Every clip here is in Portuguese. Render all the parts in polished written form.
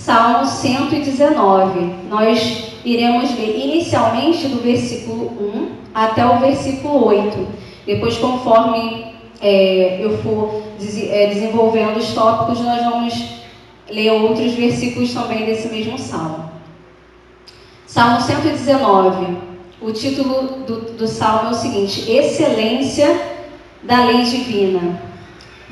Salmo 119. Nós iremos ler inicialmente do versículo 1 até o versículo 8. Depois, conforme eu for desenvolvendo os tópicos, nós vamos ler outros versículos também desse mesmo salmo. Salmo 119. O título do salmo é o seguinte: Excelência da lei divina.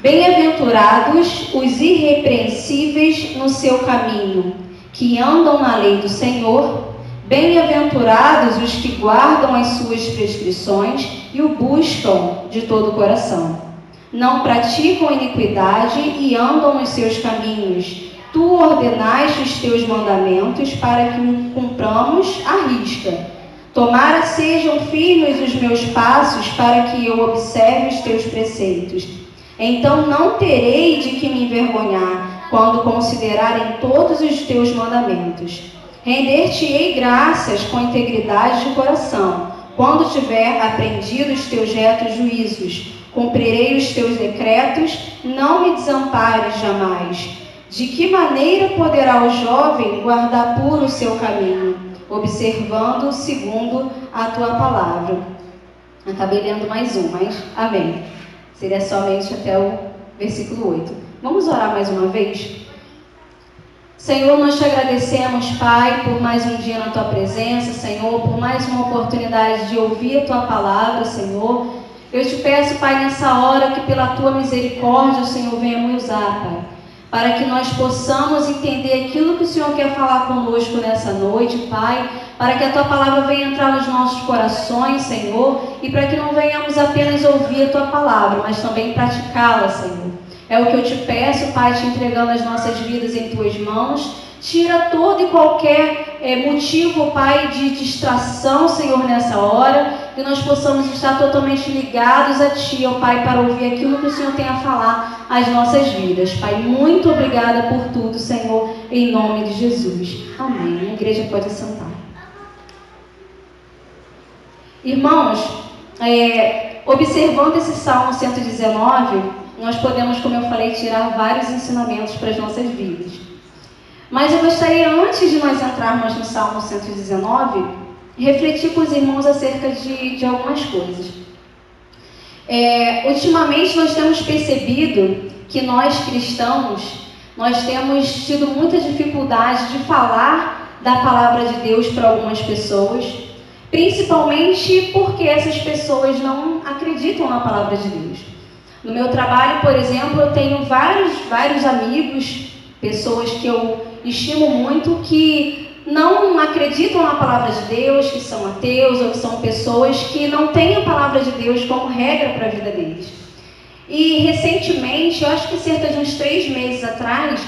Bem-aventurados os irrepreensíveis no seu caminho, que andam na lei do Senhor. Bem-aventurados os que guardam as suas prescrições e o buscam de todo o coração. Não praticam iniquidade e andam nos seus caminhos. Tu ordenaste os teus mandamentos para que o cumpramos à risca. Tomara sejam firmes os meus passos para que eu observe os teus preceitos. Então não terei de que me envergonhar quando considerarem todos os teus mandamentos. Render-te-ei graças com integridade de coração, quando tiver aprendido os teus retos juízos. Cumprirei os teus decretos, não me desampares jamais. De que maneira poderá o jovem guardar puro o seu caminho, observando segundo a tua palavra? Acabei lendo mais um, mas amém. Seria somente até o versículo 8. Vamos orar mais uma vez? Senhor, nós te agradecemos, Pai, por mais um dia na Tua presença, Senhor, por mais uma oportunidade de ouvir a Tua palavra, Senhor. Eu te peço, Pai, nessa hora, que pela Tua misericórdia, o Senhor venha me usar, Pai, para que nós possamos entender aquilo que o Senhor quer falar conosco nessa noite, Pai, para que a Tua palavra venha entrar nos nossos corações, Senhor, e para que não venhamos apenas ouvir a Tua palavra, mas também praticá-la, Senhor. É o que eu te peço, Pai, te entregando as nossas vidas em Tuas mãos. Tira todo e qualquer motivo, Pai, de distração, Senhor, nessa hora, que nós possamos estar totalmente ligados a Ti, ó Pai, para ouvir aquilo que o Senhor tem a falar às nossas vidas. Pai, muito obrigada por tudo, Senhor, em nome de Jesus. Amém. A igreja pode sentar. Irmãos, observando esse Salmo 119, nós podemos, como eu falei, tirar vários ensinamentos para as nossas vidas. Mas eu gostaria, antes de nós entrarmos no Salmo 119, refletir com os irmãos acerca de algumas coisas. Ultimamente nós temos percebido que nós cristãos, nós temos tido muita dificuldade de falar da palavra de Deus para algumas pessoas, principalmente porque essas pessoas não acreditam na palavra de Deus. No meu trabalho, por exemplo, eu tenho vários amigos, pessoas que eu estimo muito, que não acreditam na palavra de Deus, que são ateus ou que são pessoas que não têm a palavra de Deus como regra para a vida deles. E recentemente, eu acho que cerca de uns 3 meses atrás,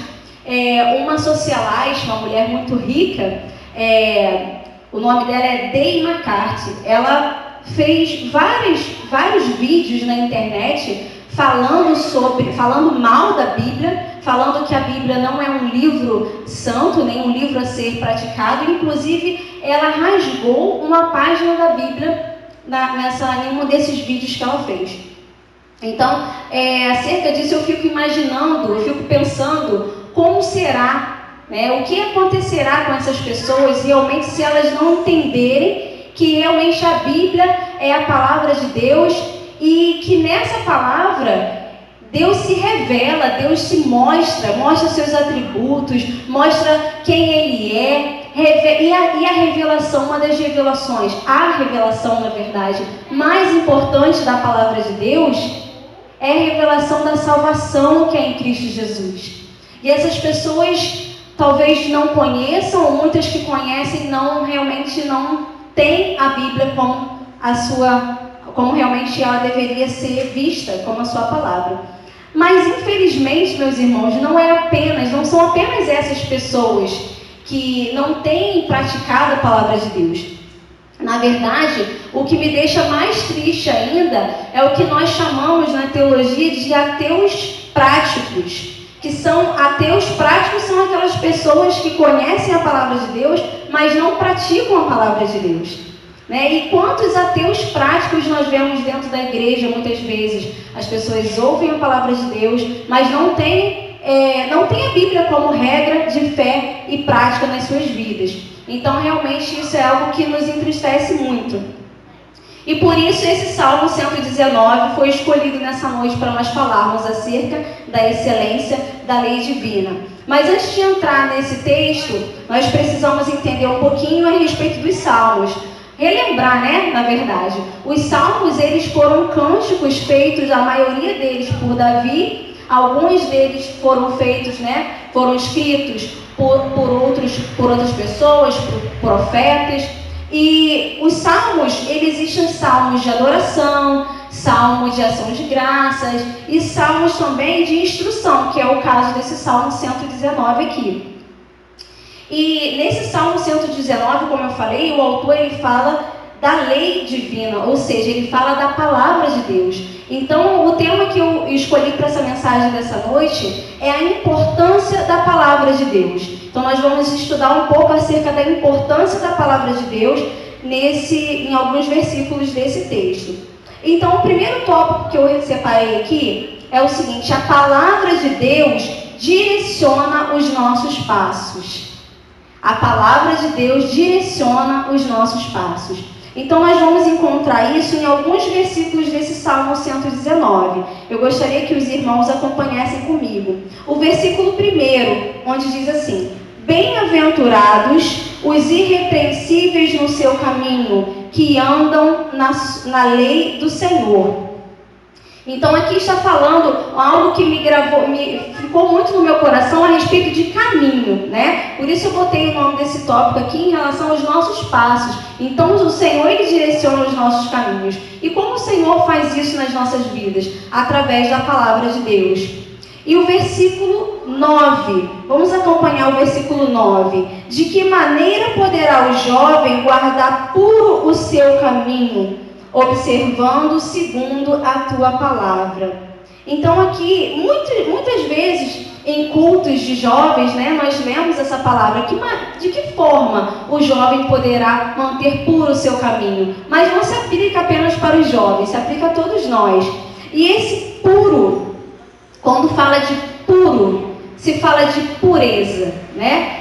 uma socialite, uma mulher muito rica, o nome dela é Dei McCarthy, ela fez vários vídeos na internet falando mal da Bíblia, falando que a Bíblia não é um livro santo, nem um livro a ser praticado. Inclusive, ela rasgou uma página da Bíblia em um desses vídeos que ela fez. Então, acerca disso eu fico imaginando, eu fico pensando como será, o que acontecerá com essas pessoas realmente se elas não entenderem que realmente a Bíblia é a palavra de Deus e que nessa palavra Deus se revela, Deus se mostra seus atributos, mostra quem Ele é. E a revelação, uma das revelações, a revelação, na verdade, mais importante da palavra de Deus é a revelação da salvação que é em Cristo Jesus. E essas pessoas talvez não conheçam, ou muitas que conhecem realmente não têm a Bíblia como realmente ela deveria ser vista, como a sua palavra. Mas infelizmente, meus irmãos, não são apenas essas pessoas que não têm praticado a palavra de Deus. Na verdade, o que me deixa mais triste ainda é o que nós chamamos na teologia de ateus práticos. Que são ateus práticos, são aquelas pessoas que conhecem a palavra de Deus, mas não praticam a palavra de Deus. E quantos ateus práticos nós vemos dentro da igreja muitas vezes? As pessoas ouvem a palavra de Deus, mas não têm não têm a Bíblia como regra de fé e prática nas suas vidas. Então, realmente, isso é algo que nos entristece muito. E por isso esse Salmo 119 foi escolhido nessa noite para nós falarmos acerca da excelência da lei divina. Mas antes de entrar nesse texto, nós precisamos entender um pouquinho a respeito dos salmos. Relembrar, na verdade. Os salmos, eles foram cânticos feitos, a maioria deles por Davi. Alguns deles foram feitos, foram escritos por outras pessoas, por profetas. E os salmos, existem salmos de adoração, salmos de ação de graças e salmos também de instrução, que é o caso desse Salmo 119 aqui. E nesse Salmo 119, como eu falei, o autor ele fala da lei divina, ou seja, ele fala da palavra de Deus. Então, o tema que eu escolhi para essa mensagem dessa noite é a importância da palavra de Deus. Então, nós vamos estudar um pouco acerca da importância da palavra de Deus em alguns versículos desse texto. Então, o primeiro tópico que eu separei aqui é o seguinte: a palavra de Deus direciona os nossos passos. A palavra de Deus direciona os nossos passos. Então, nós vamos encontrar isso em alguns versículos desse Salmo 119. Eu gostaria que os irmãos acompanhassem comigo. O versículo 1, onde diz assim: bem-aventurados os irrepreensíveis no seu caminho, que andam na lei do Senhor. Então, aqui está falando algo que ficou muito no meu coração a respeito de caminho, Por isso eu botei o nome desse tópico aqui em relação aos nossos passos. Então, o Senhor, ele direciona os nossos caminhos. E como o Senhor faz isso nas nossas vidas? Através da palavra de Deus. E o versículo 9, vamos acompanhar o versículo 9. De que maneira poderá o jovem guardar puro o seu caminho, observando segundo a tua palavra? Então aqui, muitas vezes, em cultos de jovens, nós lemos essa palavra. De que forma o jovem poderá manter puro o seu caminho? Mas não se aplica apenas para os jovens, se aplica a todos nós. E esse puro, quando fala de puro, se fala de pureza,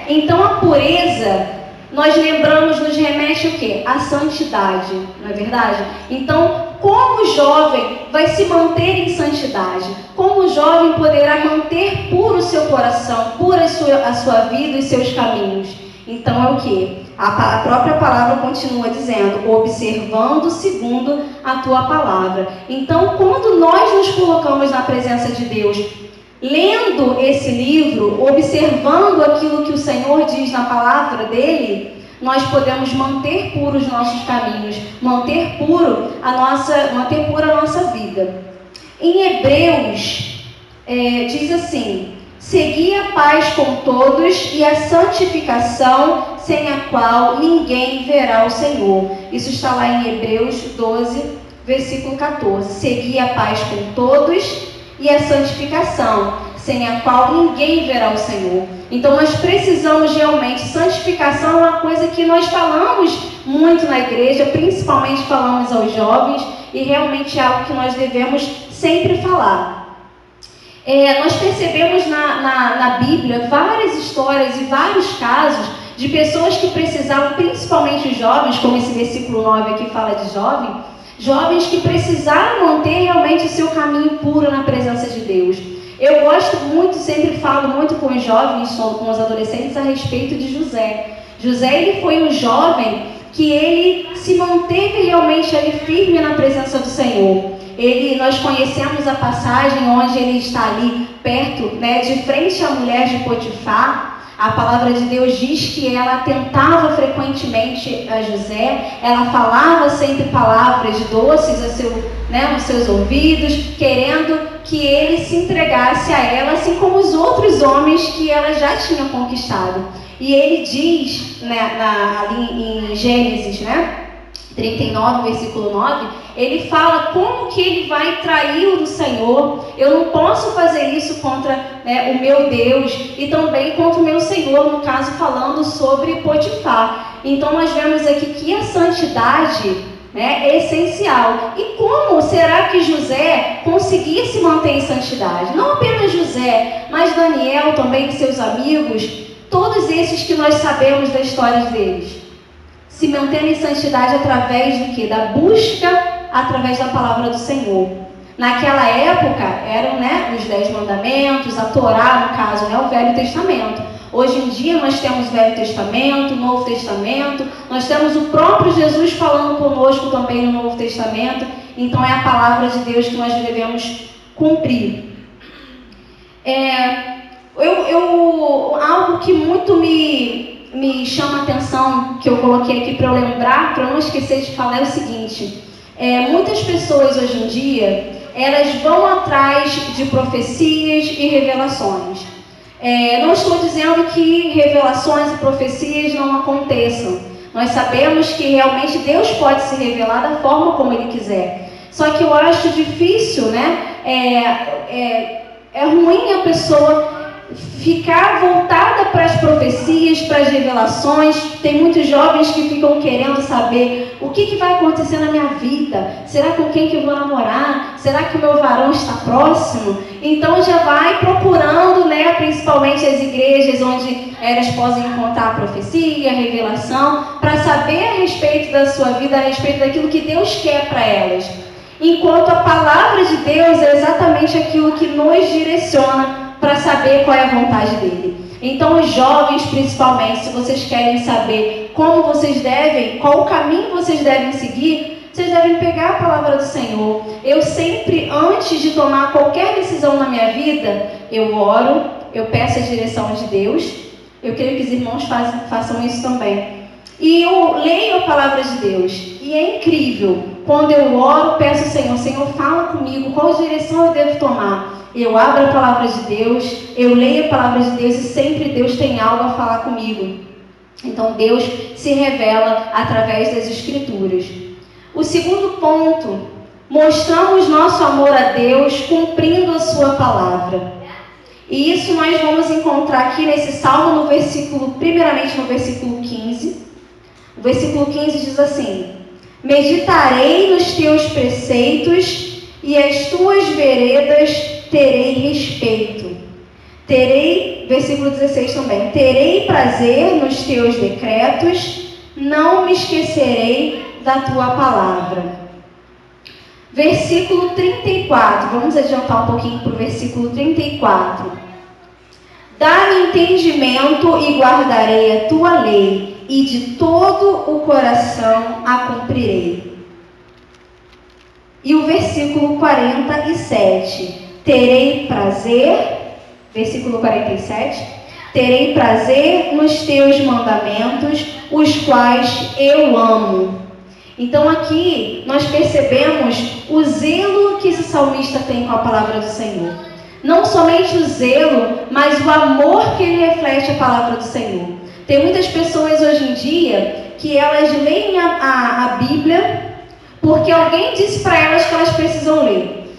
Então a pureza, nós lembramos, nos remete o quê? A santidade, não é verdade? Então, como o jovem vai se manter em santidade? Como o jovem poderá manter puro o seu coração, pura a sua vida e seus caminhos? Então é o quê? A própria palavra continua dizendo: observando segundo a tua palavra. Então, quando nós nos colocamos na presença de Deus, lendo esse livro, observando aquilo que o Senhor diz na palavra dele, nós podemos manter puros os nossos caminhos, manter pura a nossa vida. Em Hebreus, diz assim: segui a paz com todos e a santificação, sem a qual ninguém verá o Senhor. Isso está lá em Hebreus 12, versículo 14. Segui a paz com todos e a santificação, sem a qual ninguém verá o Senhor. Então nós precisamos realmente, santificação é uma coisa que nós falamos muito na igreja, principalmente falamos aos jovens, e realmente é algo que nós devemos sempre falar. Nós percebemos na Bíblia várias histórias e vários casos de pessoas que precisavam, principalmente os jovens, como esse versículo 9 aqui fala de jovens que precisaram manter realmente o seu caminho puro na presença de Deus. Eu gosto muito, sempre falo muito com os jovens, com os adolescentes, a respeito de José. José, ele foi um jovem que ele se manteve realmente ali firme na presença do Senhor. Nós conhecemos a passagem onde ele está ali perto, de frente à mulher de Potifar. A palavra de Deus diz que ela atentava frequentemente a José, ela falava sempre palavras doces aos seus ouvidos, querendo que ele se entregasse a ela, assim como os outros homens que ela já tinha conquistado. E ele diz, ali em Gênesis, 39, versículo 9, ele fala como que ele vai trair do Senhor. Eu não posso fazer isso contra o meu Deus e também contra o meu Senhor, no caso falando sobre Potifar. Então nós vemos aqui que a santidade né? É essencial. E como será que José conseguia se manter em santidade? Não apenas José, mas Daniel também e seus amigos, todos esses que nós sabemos da história deles. Se mantendo em santidade através do quê? Da busca através da palavra do Senhor. Naquela época eram, né, os 10 mandamentos, a Torá, no caso, né, o Velho Testamento. Hoje em dia nós temos o Velho Testamento, o Novo Testamento, nós temos o próprio Jesus falando conosco também no Novo Testamento, então é a palavra de Deus que nós devemos cumprir. Algo que muito me chama a atenção, que eu coloquei aqui para eu lembrar, para eu não esquecer de falar, é o seguinte: muitas pessoas hoje em dia, elas vão atrás de profecias e revelações. Não estou dizendo que revelações e profecias não aconteçam. Nós sabemos que realmente Deus pode se revelar da forma como Ele quiser. Só que eu acho difícil, né? É ruim a pessoa ficar voltada para as profecias, para as revelações. Tem muitos jovens que ficam querendo saber o que vai acontecer na minha vida. Será com quem que eu vou namorar? Será que o meu varão está próximo? Então já vai procurando, né, principalmente as igrejas onde elas podem encontrar a profecia, a revelação, para saber a respeito da sua vida, a respeito daquilo que Deus quer para elas. Enquanto a palavra de Deus é exatamente aquilo que nos direciona para saber qual é a vontade dele. Então, os jovens, principalmente, se vocês querem saber como vocês devem, qual o caminho vocês devem seguir, vocês devem pegar a palavra do Senhor. Eu sempre, antes de tomar qualquer decisão na minha vida, eu oro, eu peço a direção de Deus. Eu creio que os irmãos façam isso também. E eu leio a palavra de Deus. E é incrível, quando eu oro, peço ao Senhor: Senhor, fala comigo, qual direção eu devo tomar? Eu abro a palavra de Deus, eu leio a palavra de Deus e sempre Deus tem algo a falar comigo. Então Deus se revela através das Escrituras. O segundo ponto: mostramos nosso amor a Deus cumprindo a sua palavra. E isso nós vamos encontrar aqui nesse salmo, primeiramente no versículo 15. O versículo 15 diz assim: meditarei nos teus preceitos e as tuas veredas terei respeito. Versículo 16 também: terei prazer nos teus decretos, não me esquecerei da tua palavra. Versículo 34, vamos adiantar um pouquinho para o versículo 34. Dá-me entendimento e guardarei a tua lei, e de todo o coração a cumprirei. E o versículo 47, terei prazer, versículo 47, terei prazer nos teus mandamentos, os quais eu amo. Então aqui nós percebemos o zelo que esse salmista tem com a palavra do Senhor. Não somente o zelo, mas o amor que ele reflete a palavra do Senhor. Tem muitas pessoas hoje em dia que elas leem a Bíblia porque alguém disse para elas que elas precisam ler.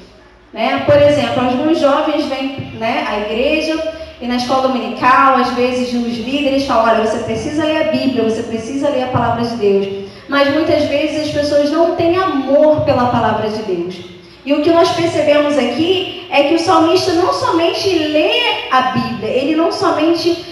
Né? Por exemplo, alguns jovens vêm, né, à igreja e na escola dominical, às vezes os líderes falam: olha, você precisa ler a Bíblia, você precisa ler a palavra de Deus. Mas muitas vezes as pessoas não têm amor pela palavra de Deus. E o que nós percebemos aqui é que o salmista não somente lê a Bíblia, ele não somente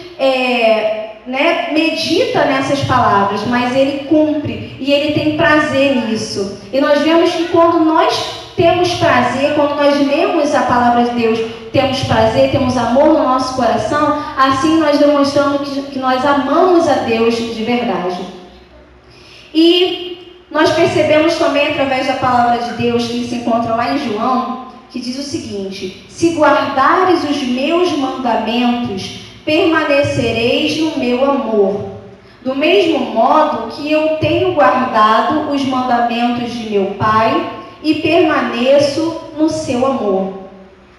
medita nessas palavras, mas ele cumpre e ele tem prazer nisso. E nós vemos que quando nós temos prazer, quando nós lemos a palavra de Deus, temos prazer, temos amor no nosso coração, assim nós demonstramos que nós amamos a Deus de verdade. E nós percebemos também através da palavra de Deus, que se encontra lá em João, que diz o seguinte: se guardares os meus mandamentos, permanecereis no meu amor, do mesmo modo que eu tenho guardado os mandamentos de meu Pai e permaneço no seu amor.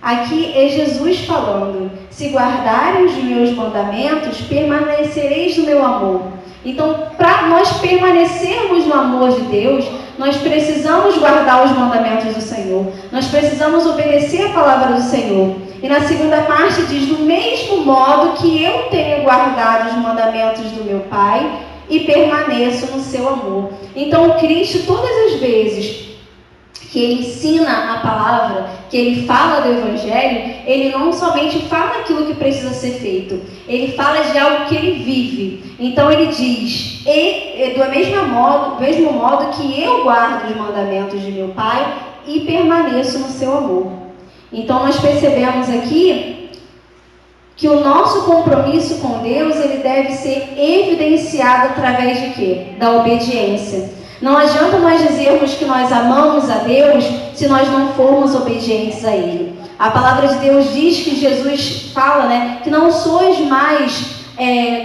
Aqui é Jesus falando: se guardarem os meus mandamentos, permanecereis no meu amor. Então, para nós permanecermos no amor de Deus, nós precisamos guardar os mandamentos do Senhor. Nós precisamos obedecer a palavra do Senhor. E na segunda parte diz: do mesmo modo que eu tenho guardado os mandamentos do meu Pai e permaneço no seu amor. Então, Cristo, todas as vezes que ele ensina a palavra, que ele fala do Evangelho, ele não somente fala aquilo que precisa ser feito, ele fala de algo que ele vive. Então ele diz, do mesmo modo que eu guardo os mandamentos de meu Pai e permaneço no seu amor. Então nós percebemos aqui que o nosso compromisso com Deus, ele deve ser evidenciado através de quê? Da obediência. Não adianta nós dizermos que nós amamos a Deus se nós não formos obedientes a Ele. A palavra de Deus diz que Jesus fala, que não sois mais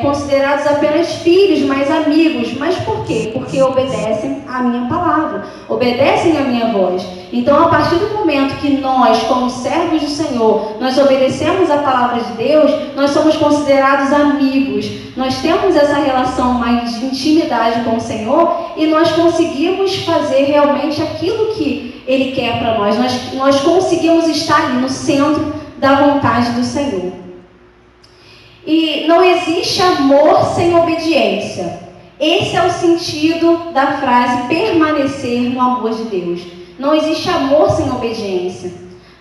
considerados apenas filhos, mas amigos. Mas por quê? Porque obedecem à minha palavra, obedecem à minha voz. Então, a partir do momento que nós, como servos do Senhor, nós obedecemos a palavra de Deus, nós somos considerados amigos. Nós temos essa relação mais de intimidade com o Senhor e nós conseguimos fazer realmente aquilo que Ele quer para nós. Nós conseguimos estar ali no centro da vontade do Senhor. E não existe amor sem obediência. Esse é o sentido da frase permanecer no amor de Deus. Não existe amor sem obediência.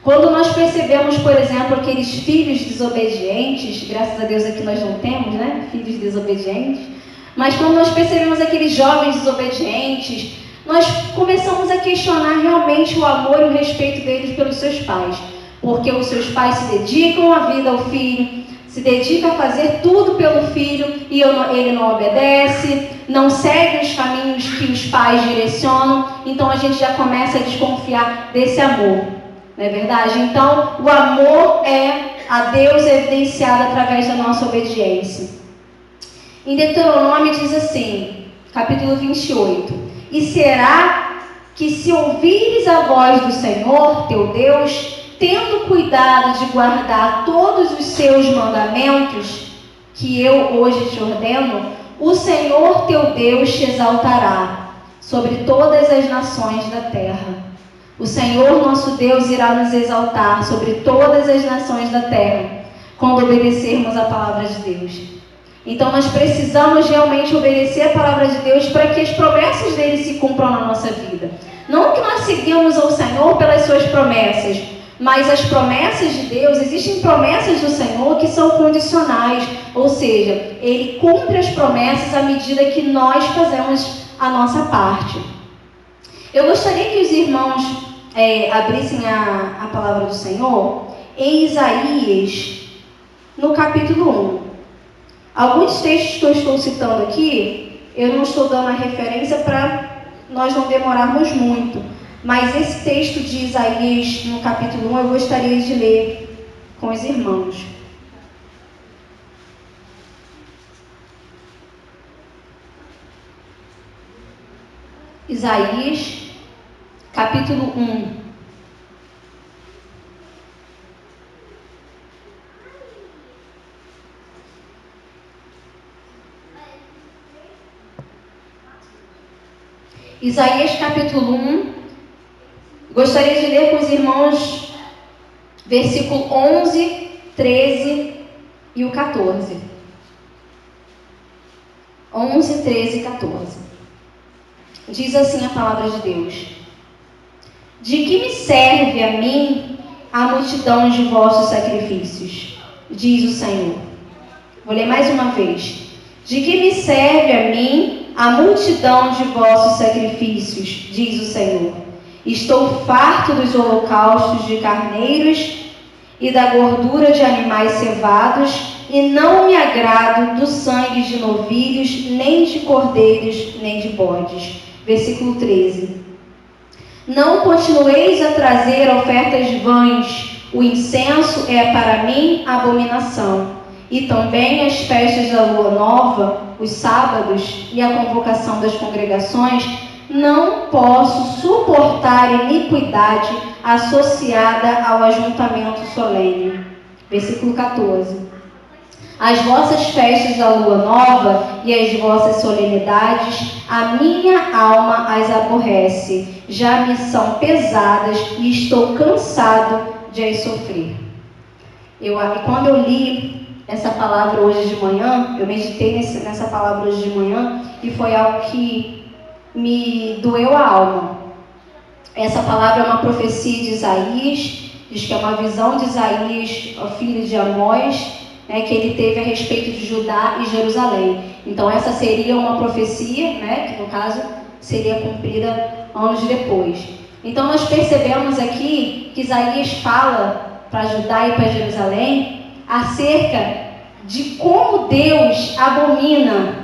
Quando nós percebemos, por exemplo, aqueles filhos desobedientes, graças a Deus aqui nós não temos, filhos desobedientes, mas quando nós percebemos aqueles jovens desobedientes, nós começamos a questionar realmente o amor e o respeito deles pelos seus pais. Porque os seus pais se dedicam a vida ao filho, se dedica a fazer tudo pelo filho e ele não obedece, não segue os caminhos que os pais direcionam, então a gente já começa a desconfiar desse amor, não é verdade? Então, o amor a Deus é evidenciado através da nossa obediência. Em Deuteronômio diz assim, capítulo 28, e será que se ouvires a voz do Senhor, teu Deus, tendo cuidado de guardar todos os seus mandamentos, que eu hoje te ordeno, o Senhor teu Deus te exaltará sobre todas as nações da terra. O Senhor nosso Deus irá nos exaltar sobre todas as nações da terra, quando obedecermos a palavra de Deus. Então nós precisamos realmente obedecer a palavra de Deus para que as promessas dele se cumpram na nossa vida. Não que nós seguimos ao Senhor pelas suas promessas, mas as promessas de Deus, existem promessas do Senhor que são condicionais, ou seja, Ele cumpre as promessas à medida que nós fazemos a nossa parte. Eu gostaria que os irmãos abrissem a palavra do Senhor em Isaías, no capítulo 1. Alguns textos que eu estou citando aqui, eu não estou dando a referência para nós não demorarmos muito. Mas esse texto de Isaías, no capítulo 1, eu gostaria de ler com os irmãos. Isaías, capítulo 1. Isaías, capítulo 1. Gostaria de ler com os irmãos versículo 11, 13 e o 14. 11, 13 e 14. Diz assim a palavra de Deus: de que me serve a mim a multidão de vossos sacrifícios? Diz o Senhor. Vou ler mais uma vez. De que me serve a mim a multidão de vossos sacrifícios? Diz o Senhor. Estou farto dos holocaustos de carneiros e da gordura de animais cevados, e não me agrado do sangue de novilhos, nem de cordeiros, nem de bodes. Versículo 13. Não continueis a trazer ofertas vãs, o incenso é para mim abominação. E também as festas da lua nova, os sábados e a convocação das congregações, não posso suportar iniquidade associada ao ajuntamento solene. Versículo 14. As vossas festas da lua nova e as vossas solenidades, a minha alma as aborrece, já me são pesadas e estou cansado de as sofrer. Quando eu li essa palavra hoje de manhã, eu meditei nessa palavra hoje de manhã e foi algo que me doeu a alma. Essa palavra é uma profecia de Isaías, diz que é uma visão de Isaías, o filho de Amós, né, que ele teve a respeito de Judá e Jerusalém. Então essa seria uma profecia, né, que no caso seria cumprida anos depois. Então nós percebemos aqui que Isaías fala para Judá e para Jerusalém acerca de como Deus abomina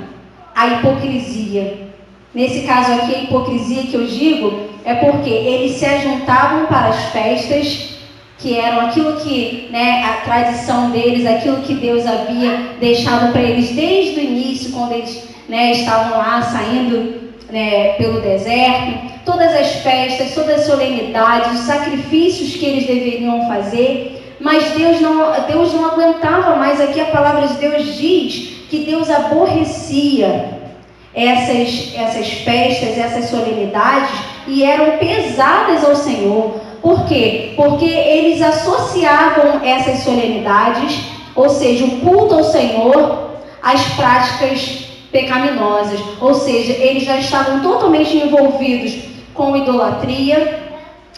a hipocrisia. Nesse caso aqui, a hipocrisia que eu digo é porque eles se ajuntavam para as festas, que eram aquilo que, né, a tradição deles, aquilo que Deus havia deixado para eles desde o início, quando eles, né, estavam lá saindo, né, pelo deserto. Todas as festas, todas as solenidades, os sacrifícios que eles deveriam fazer, mas Deus não aguentava mais. Aqui a palavra de Deus diz que Deus aborrecia essas festas, essas solenidades, e eram pesadas ao Senhor. Por quê? Porque eles associavam essas solenidades, ou seja, o culto ao Senhor, às práticas pecaminosas. Ou seja, eles já estavam totalmente envolvidos com idolatria,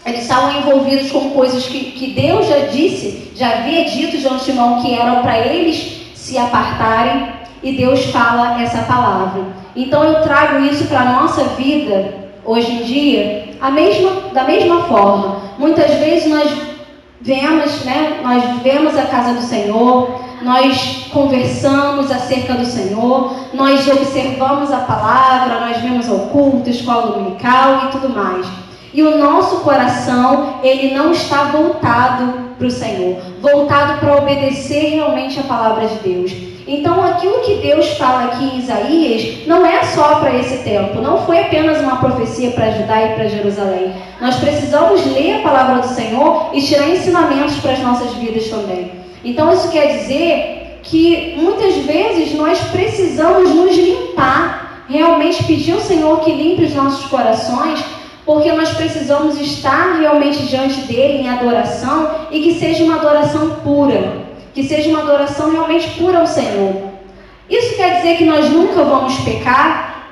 eles estavam envolvidos com coisas que Deus já havia dito de antemão que eram para eles se apartarem, e Deus fala essa palavra. Então eu trago isso para a nossa vida hoje em dia, da mesma forma. Muitas vezes nós vemos a casa do Senhor, nós conversamos acerca do Senhor, nós observamos a palavra, nós vemos o culto, escola dominical e tudo mais. E o nosso coração, ele não está voltado para o Senhor, voltado para obedecer realmente a palavra de Deus. Então aquilo que Deus fala aqui em Isaías não é só para esse tempo, não foi apenas uma profecia para Judá e para Jerusalém. Nós precisamos ler a palavra do Senhor e tirar ensinamentos para as nossas vidas também. Então isso quer dizer que muitas vezes nós precisamos nos limpar, realmente pedir ao Senhor que limpe os nossos corações, porque nós precisamos estar realmente diante dele em adoração, e que seja uma adoração pura, que seja uma adoração realmente pura ao Senhor. Isso quer dizer que nós nunca vamos pecar?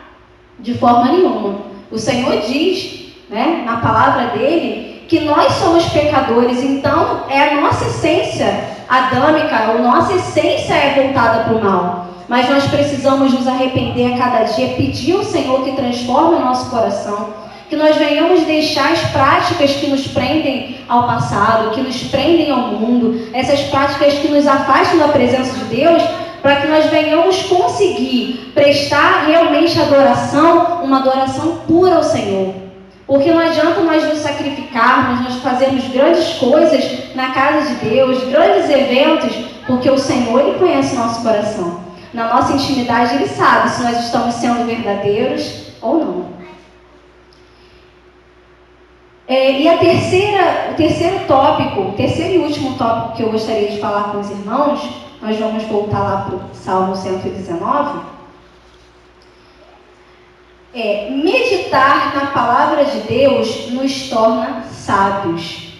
De forma nenhuma. O Senhor diz, né, na palavra dele, que nós somos pecadores. Então é a nossa essência adâmica, a nossa essência é voltada para o mal. Mas nós precisamos nos arrepender a cada dia, pedir ao Senhor que transforme o nosso coração, que nós venhamos deixar as práticas que nos prendem ao passado, que nos prendem ao mundo, essas práticas que nos afastam da presença de Deus, para que nós venhamos conseguir prestar realmente adoração, uma adoração pura ao Senhor. Porque não adianta nós nos sacrificarmos, nós fazermos grandes coisas na casa de Deus, grandes eventos, porque o Senhor, ele conhece o nosso coração. Na nossa intimidade, ele sabe se nós estamos sendo verdadeiros ou não. E o terceiro e último tópico que eu gostaria de falar com os irmãos, nós vamos voltar lá para o Salmo 119, meditar na palavra de Deus nos torna sábios.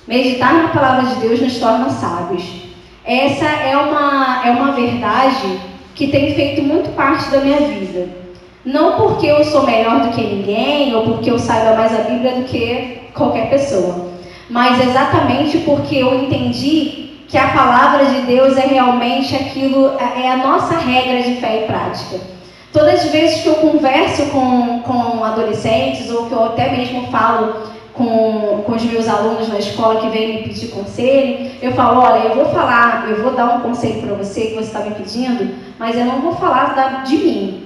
Meditar na palavra de Deus nos torna sábios. Essa é uma verdade que tem feito muito parte da minha vida. Não porque eu sou melhor do que ninguém, ou porque eu saiba mais a Bíblia do que qualquer pessoa, mas exatamente porque eu entendi que a palavra de Deus é realmente aquilo, é a nossa regra de fé e prática. Todas as vezes que eu converso com adolescentes, ou que eu até mesmo falo com os meus alunos na escola que vêm me pedir conselho, eu falo, olha, eu vou dar um conselho para você que você está me pedindo, mas eu não vou falar de mim.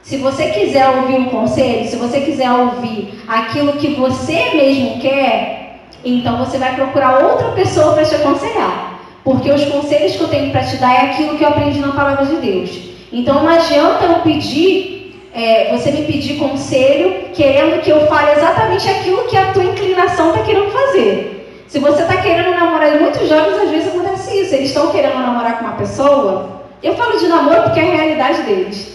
Se você quiser ouvir um conselho, se você quiser ouvir aquilo que você mesmo quer, então você vai procurar outra pessoa para te aconselhar. Porque os conselhos que eu tenho para te dar é aquilo que eu aprendi na palavra de Deus. Então não adianta eu você me pedir conselho querendo que eu fale exatamente aquilo que a tua inclinação está querendo fazer. Se você está querendo namorar, muitos jovens às vezes acontece isso, eles estão querendo namorar com uma pessoa, eu falo de namoro porque é a realidade deles.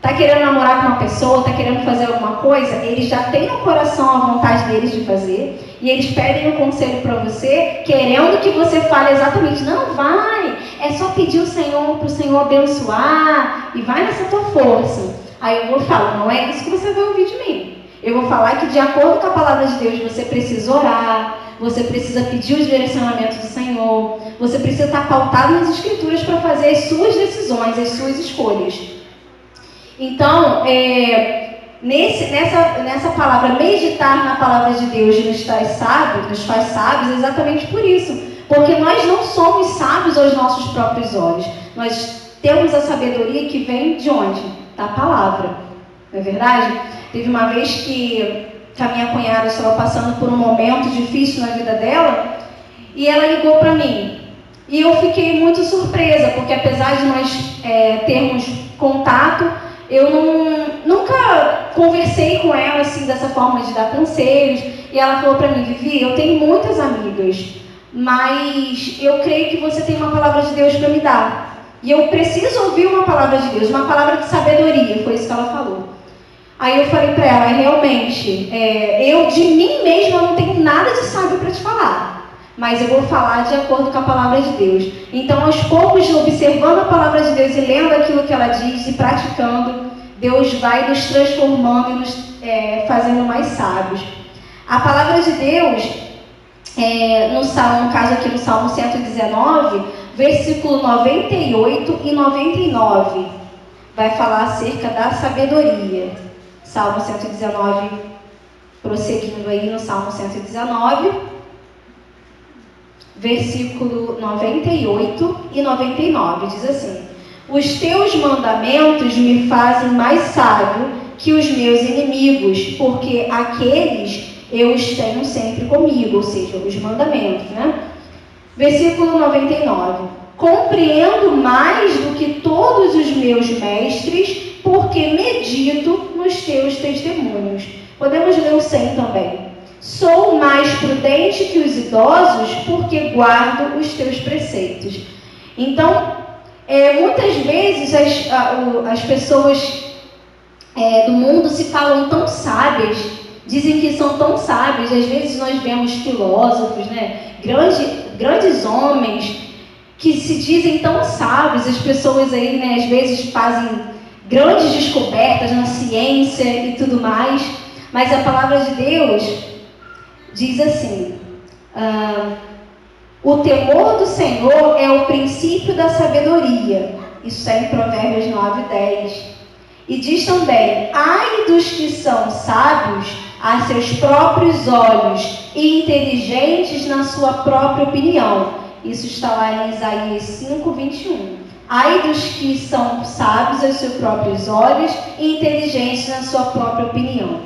está querendo namorar com uma pessoa, está querendo fazer alguma coisa, eles já têm no coração a vontade deles de fazer, e eles pedem um conselho para você, querendo que você fale exatamente, não, vai, é só pedir o Senhor para o Senhor abençoar, e vai nessa tua força. Aí eu vou falar, não é isso que você vai ouvir de mim. Eu vou falar que de acordo com a palavra de Deus, você precisa orar, você precisa pedir os direcionamentos do Senhor, você precisa estar pautado nas Escrituras para fazer as suas decisões, as suas escolhas. Então, nessa palavra, meditar na palavra de Deus nos faz sábios exatamente por isso. Porque nós não somos sábios aos nossos próprios olhos. Nós temos a sabedoria que vem de onde? Da palavra. Não é verdade? Teve uma vez que a minha cunhada estava passando por um momento difícil na vida dela, e ela ligou para mim. E eu fiquei muito surpresa, porque apesar de nós termos contato, eu nunca conversei com ela assim, dessa forma de dar conselhos. E ela falou para mim, Vivi, eu tenho muitas amigas, mas eu creio que você tem uma palavra de Deus para me dar. E eu preciso ouvir uma palavra de Deus, uma palavra de sabedoria, foi isso que ela falou. Aí eu falei para ela, realmente, eu de mim mesma não tenho nada de sábio para te falar, mas eu vou falar de acordo com a palavra de Deus. Então, aos poucos, observando a palavra de Deus e lendo aquilo que ela diz e praticando, Deus vai nos transformando e nos fazendo mais sábios. A palavra de Deus, no caso aqui no Salmo 119, versículo 98 e 99, vai falar acerca da sabedoria. Salmo 119, prosseguindo aí no Salmo 119, versículo 98 e 99, diz assim: os teus mandamentos me fazem mais sábio que os meus inimigos, porque aqueles eu os tenho sempre comigo, ou seja, os mandamentos, né? Versículo 99. Compreendo mais do que todos os meus mestres, porque medito nos teus testemunhos. Podemos ler o 100 também. Sou mais prudente que os idosos, porque guardo os teus preceitos. Então, muitas vezes as pessoas do mundo se falam tão sábias, dizem que são tão sábios. Às vezes nós vemos filósofos, né, grandes homens que se dizem tão sábios. As pessoas aí, né, às vezes fazem grandes descobertas na ciência e tudo mais, mas a palavra de Deus diz assim: o temor do Senhor é o princípio da sabedoria. Isso é em Provérbios 9:10. E diz também: ai dos que são sábios a seus próprios olhos e inteligentes na sua própria opinião. Isso está lá em Isaías 5:21. Ai dos que são sábios aos seus próprios olhos e inteligentes na sua própria opinião.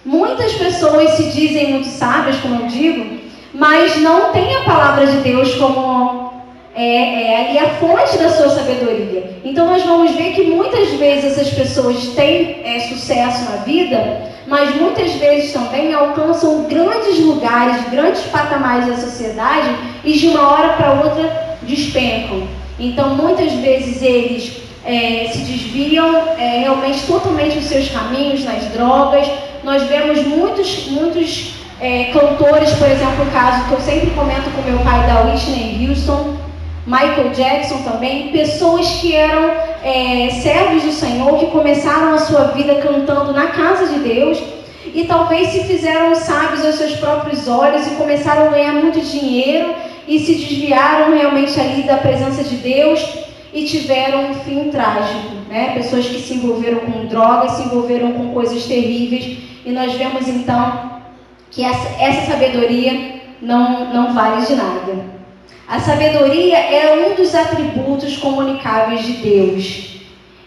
Muitas pessoas se dizem muito sábias, como eu digo, mas não têm a palavra de Deus como ali a fonte da sua sabedoria. Então nós vamos ver que muitas vezes essas pessoas têm sucesso na vida, mas muitas vezes também alcançam grandes lugares, grandes patamares da sociedade e de uma hora para outra despencam. Então muitas vezes eles se desviam realmente totalmente dos seus caminhos, nas drogas. Nós vemos muitos cantores, por exemplo, o caso que eu sempre comento com meu pai, da Whitney Houston, Michael Jackson também, pessoas que eram servos do Senhor, que começaram a sua vida cantando na casa de Deus e talvez se fizeram sábios aos seus próprios olhos e começaram a ganhar muito dinheiro e se desviaram realmente ali da presença de Deus e tiveram um fim trágico, né? Pessoas que se envolveram com drogas, se envolveram com coisas terríveis, e nós vemos então que essa sabedoria não vale de nada. A sabedoria é um dos atributos comunicáveis de Deus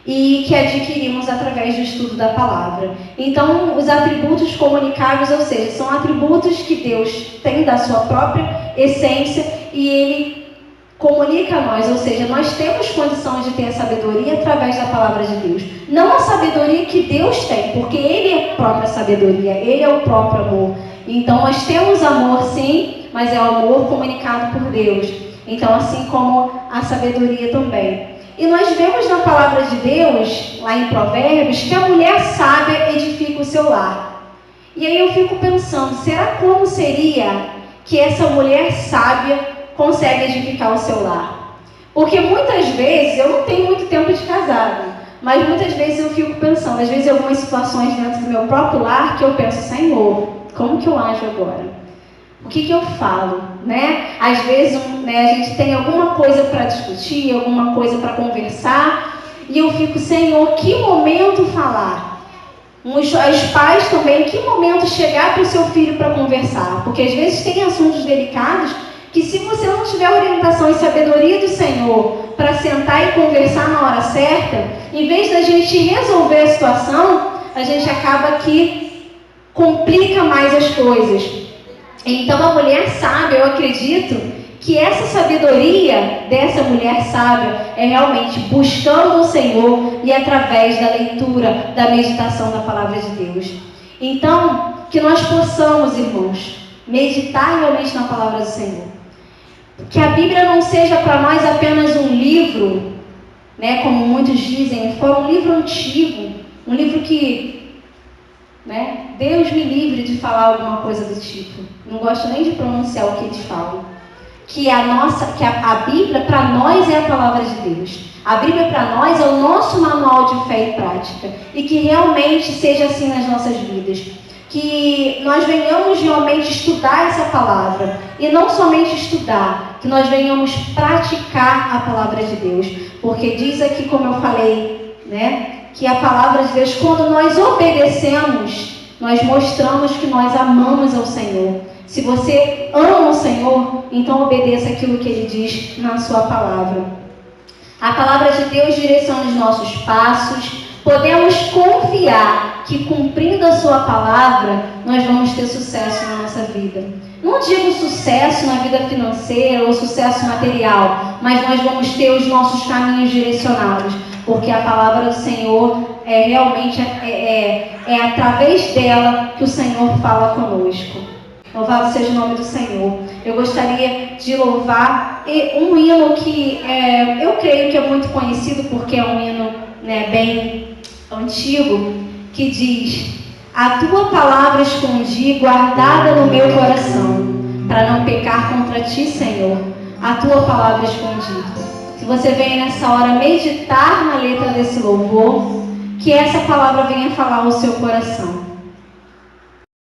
e que adquirimos através do estudo da palavra. Então, os atributos comunicáveis, ou seja, são atributos que Deus tem da sua própria essência e Ele comunica a nós, ou seja, nós temos condição de ter a sabedoria através da palavra de Deus. Não a sabedoria que Deus tem, porque Ele é a própria sabedoria, Ele é o próprio amor. Então, nós temos amor sim, mas é o amor comunicado por Deus. Então, assim como a sabedoria também. E nós vemos na palavra de Deus, lá em Provérbios, que a mulher sábia edifica o seu lar. E aí eu fico pensando, será como seria que essa mulher sábia consegue edificar o seu lar? Porque muitas vezes, eu não tenho muito tempo de casada, mas muitas vezes eu fico pensando, às vezes em algumas situações dentro do meu próprio lar, que eu penso, Senhor, como que eu ajo agora? O que eu falo, né? Às vezes, né, a gente tem alguma coisa para discutir, alguma coisa para conversar, e eu fico, Senhor, que momento falar? Os pais também, que momento chegar para o seu filho para conversar? Porque às vezes tem assuntos delicados que, se você não tiver orientação e sabedoria do Senhor para sentar e conversar na hora certa, em vez da gente resolver a situação, a gente acaba que complica mais as coisas. Então a mulher sábia, eu acredito que essa sabedoria dessa mulher sábia é realmente buscando o Senhor e através da leitura, da meditação da palavra de Deus. Então, que nós possamos, irmãos, meditar realmente na palavra do Senhor. Que a Bíblia não seja para nós apenas um livro, né, como muitos dizem, for um livro antigo, um livro que, né, Deus me livre de falar alguma coisa do tipo. Não gosto nem de pronunciar o que eles falam. Que a Bíblia para nós é a palavra de Deus. A Bíblia para nós é o nosso manual de fé e prática. E que realmente seja assim nas nossas vidas. Que nós venhamos realmente estudar essa palavra. E não somente estudar, que nós venhamos praticar a palavra de Deus. Porque diz aqui, como eu falei, né, que a palavra de Deus, quando nós obedecemos, nós mostramos que nós amamos ao Senhor. Se você ama o Senhor, então obedeça aquilo que Ele diz na sua palavra. A palavra de Deus direciona os nossos passos. Podemos confiar que, cumprindo a sua palavra, nós vamos ter sucesso na nossa vida. Não digo sucesso na vida financeira ou sucesso material, mas nós vamos ter os nossos caminhos direcionados. Porque a palavra do Senhor realmente é através dela que o Senhor fala conosco. Louvado seja o nome do Senhor. Eu gostaria de louvar um hino que eu creio que é muito conhecido, porque é um hino, né, bem antigo, que diz: a tua palavra escondi, guardada no meu coração, para não pecar contra ti, Senhor. A tua palavra escondi. Se você vem nessa hora meditar na letra desse louvor, que essa palavra venha falar ao seu coração.